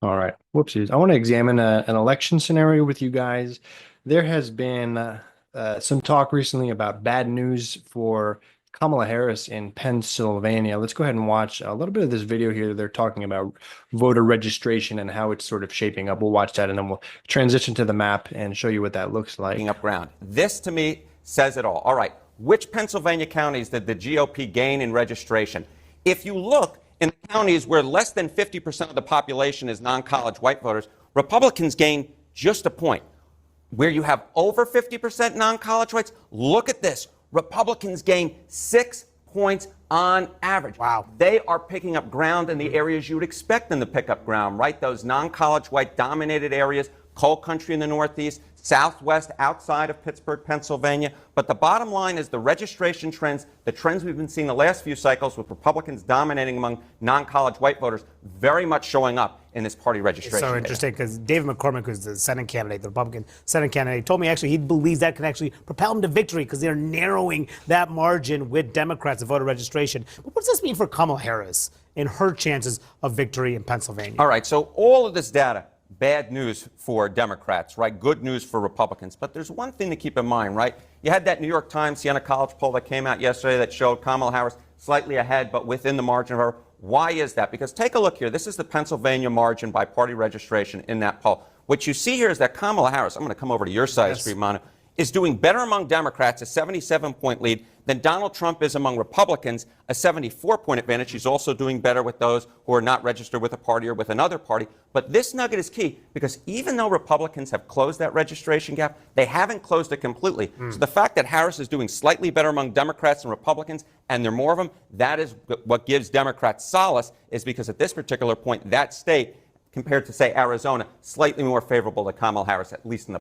All right. Whoopsies. I want to examine an election scenario with you guys. There has been some talk recently about bad news for Kamala Harris in Pennsylvania. Let's go ahead and watch a little bit of this video here. They're talking about voter registration and how it's sort of shaping up. We'll watch that and then we'll transition to the map and show you what that looks Picking like. up ground. This, to me, says it all. All right, which Pennsylvania counties did the GOP gain in registration? If you look in the counties where less than 50% of the population is non-college white voters, Republicans gain just a point. Where you have over 50% non-college whites, look at this. Republicans gain 6 points on average. Wow. They are picking up ground in the areas you would expect them to pick up ground, right? Those non-college white dominated areas, coal country in the Northeast, Southwest outside of Pittsburgh, Pennsylvania. But the bottom line is the registration trends, the trends we've been seeing the last few cycles with Republicans dominating among non-college white voters, very much showing up in this party registration. It's so interesting because David McCormick, who's the Senate candidate, the Republican Senate candidate, told me actually he believes that can actually propel him to victory because they're narrowing that margin with Democrats of voter registration. But what does this mean for Kamala Harris in her chances of victory in Pennsylvania? All right, so all of this data, bad news for Democrats, right? Good news for Republicans. But there's one thing to keep in mind, right? You had that New York Times Siena College poll that came out yesterday that showed Kamala Harris slightly ahead, but within the margin of error. Why is that? Because take a look here. This is the Pennsylvania margin by party registration in that poll. What you see here is that Kamala Harris, I'm going to come over to your side of the street, Manu, is doing better among Democrats, a 77-point lead, than Donald Trump is among Republicans, a 74-point advantage. She's also doing better with those who are not registered with a party or with another party. But this nugget is key because even though Republicans have closed that registration gap, they haven't closed it completely. So the fact that Harris is doing slightly better among Democrats and Republicans, and there are more of them, that is what gives Democrats solace, is because at this particular point, that state, compared to, say, Arizona, slightly more favorable to Kamala Harris, at least in the.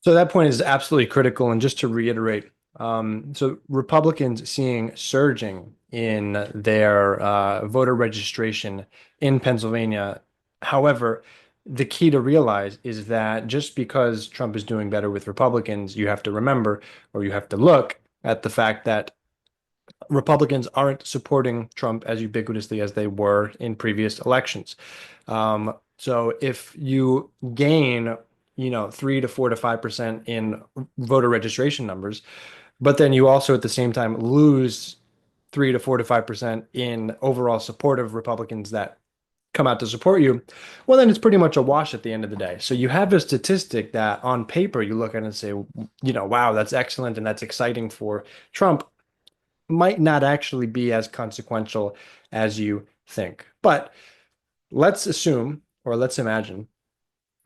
So that point is absolutely critical. And just to reiterate, so Republicans seeing surging in their voter registration in Pennsylvania. However, the key to realize is that just because Trump is doing better with Republicans, you have to remember, or you have to look at the fact that Republicans aren't supporting Trump as ubiquitously as they were in previous elections. So if you gain, 3 to 4 to 5% in voter registration numbers, but then you also at the same time lose 3 to 4 to 5% in overall support of Republicans that come out to support you, well, then it's pretty much a wash at the end of the day. So you have a statistic that on paper you look at and say, wow, that's excellent and that's exciting for Trump, might not actually be as consequential as you think. But let's assume, or let's imagine,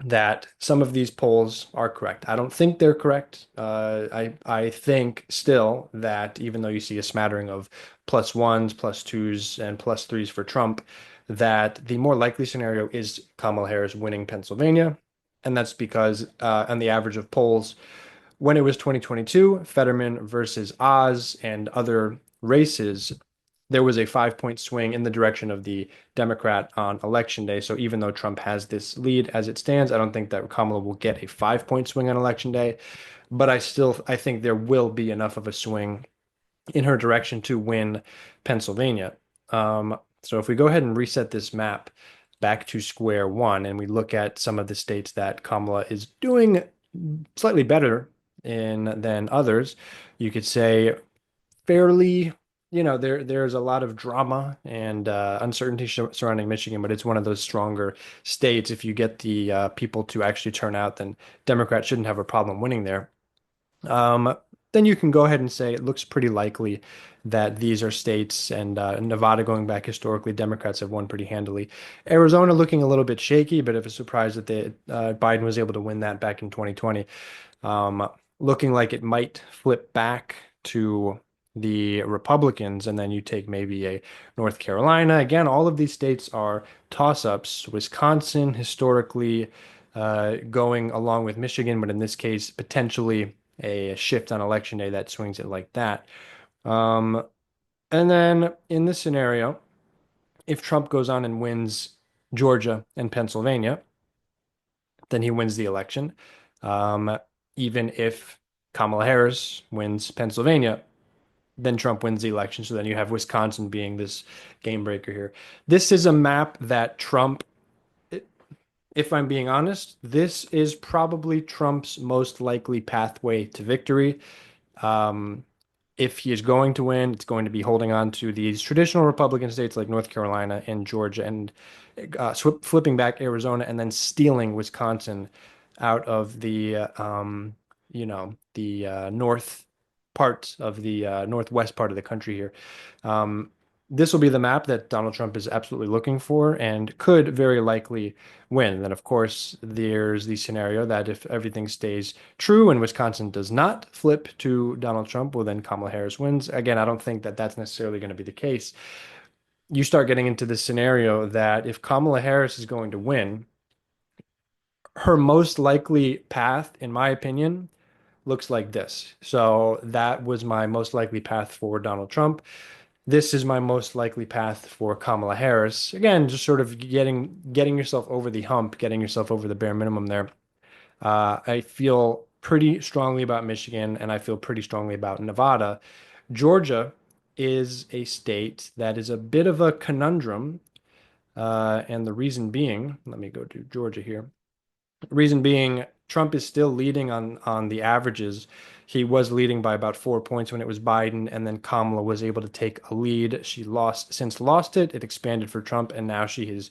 that some of these polls are correct. I don't think they're correct. I think still that even though you see a smattering of plus ones, plus twos, and plus threes for Trump, that the more likely scenario is Kamala Harris winning Pennsylvania. And that's because on the average of polls, when it was 2022, Fetterman versus Oz and other races, there was a 5 point swing in the direction of the Democrat on election day. So even though Trump has this lead as it stands, I don't think that Kamala will get a 5 point swing on election day. But I think there will be enough of a swing in her direction to win Pennsylvania. So if we go ahead and reset this map back to square one and we look at some of the states that Kamala is doing slightly better in than others, you could say fairly, there's a lot of drama and uncertainty surrounding Michigan, but it's one of those stronger states. If you get the people to actually turn out, then Democrats shouldn't have a problem winning there. Then you can go ahead and say it looks pretty likely that these are states, and Nevada going back historically, Democrats have won pretty handily. Arizona looking a little bit shaky, but of a surprise that Biden was able to win that back in 2020. Looking like it might flip back to the Republicans, and then you take maybe a North Carolina. Again, all of these states are toss-ups. Wisconsin historically going along with Michigan, but in this case, potentially a shift on election day that swings it like that. And then in this scenario, if Trump goes on and wins Georgia and Pennsylvania, then he wins the election. Even if Kamala Harris wins Pennsylvania, then Trump wins the election. So then you have Wisconsin being this game breaker here. This is a map that Trump if I'm being honest, this is probably Trump's most likely pathway to victory. Um, if he is going to win, it's going to be holding on to these traditional Republican states like North Carolina and Georgia, and flipping back Arizona, and then stealing Wisconsin out of the north part of the northwest part of the country here. Um, this will be the map that Donald Trump is absolutely looking for and could very likely win. Then, of course, there's the scenario that if everything stays true and Wisconsin does not flip to Donald Trump, well, then Kamala Harris wins. Again, I don't think that that's necessarily going to be the case. You start getting into this scenario that if Kamala Harris is going to win, her most likely path, in my opinion, looks like this. So that was my most likely path for Donald Trump. This is my most likely path for Kamala Harris. Again, just sort of getting yourself over the hump, getting yourself over the bare minimum there. I feel pretty strongly about Michigan, and I feel pretty strongly about Nevada. Georgia is a state that is a bit of a conundrum, and the reason being, let me go to Georgia here. Reason being, Trump is still leading on the averages. He was leading by about 4 points when it was Biden, and then Kamala was able to take a lead. She lost it. It expanded for Trump, and now she is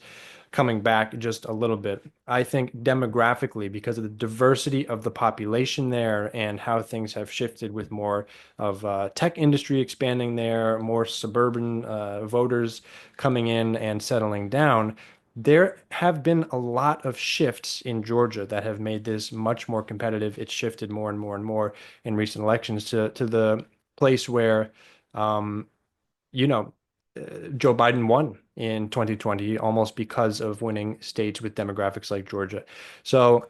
coming back just a little bit. I think demographically, because of the diversity of the population there and how things have shifted with more of tech industry expanding there, more suburban voters coming in and settling down, there have been a lot of shifts in Georgia that have made this much more competitive. It's shifted more and more and more in recent elections to the place where, um, you know, Joe Biden won in 2020 almost because of winning states with demographics like Georgia. So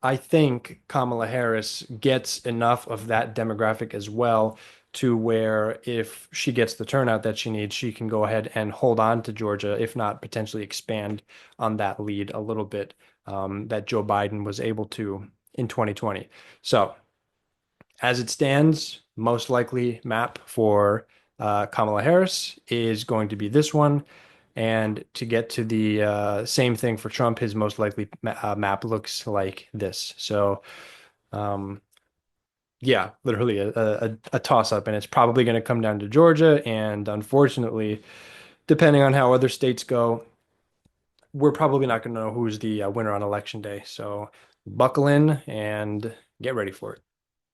I think Kamala Harris gets enough of that demographic as well to where if she gets the turnout that she needs, she can go ahead and hold on to Georgia, if not potentially expand on that lead a little bit that Joe Biden was able to in 2020. So as it stands, most likely map for Kamala Harris is going to be this one. And to get to the same thing for Trump, his most likely map looks like this. So, um, yeah, literally a toss up, and it's probably going to come down to Georgia. And unfortunately, depending on how other states go, we're probably not going to know who's the winner on election day. So, buckle in and get ready for it.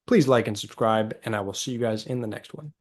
Please like and subscribe, and I will see you guys in the next one.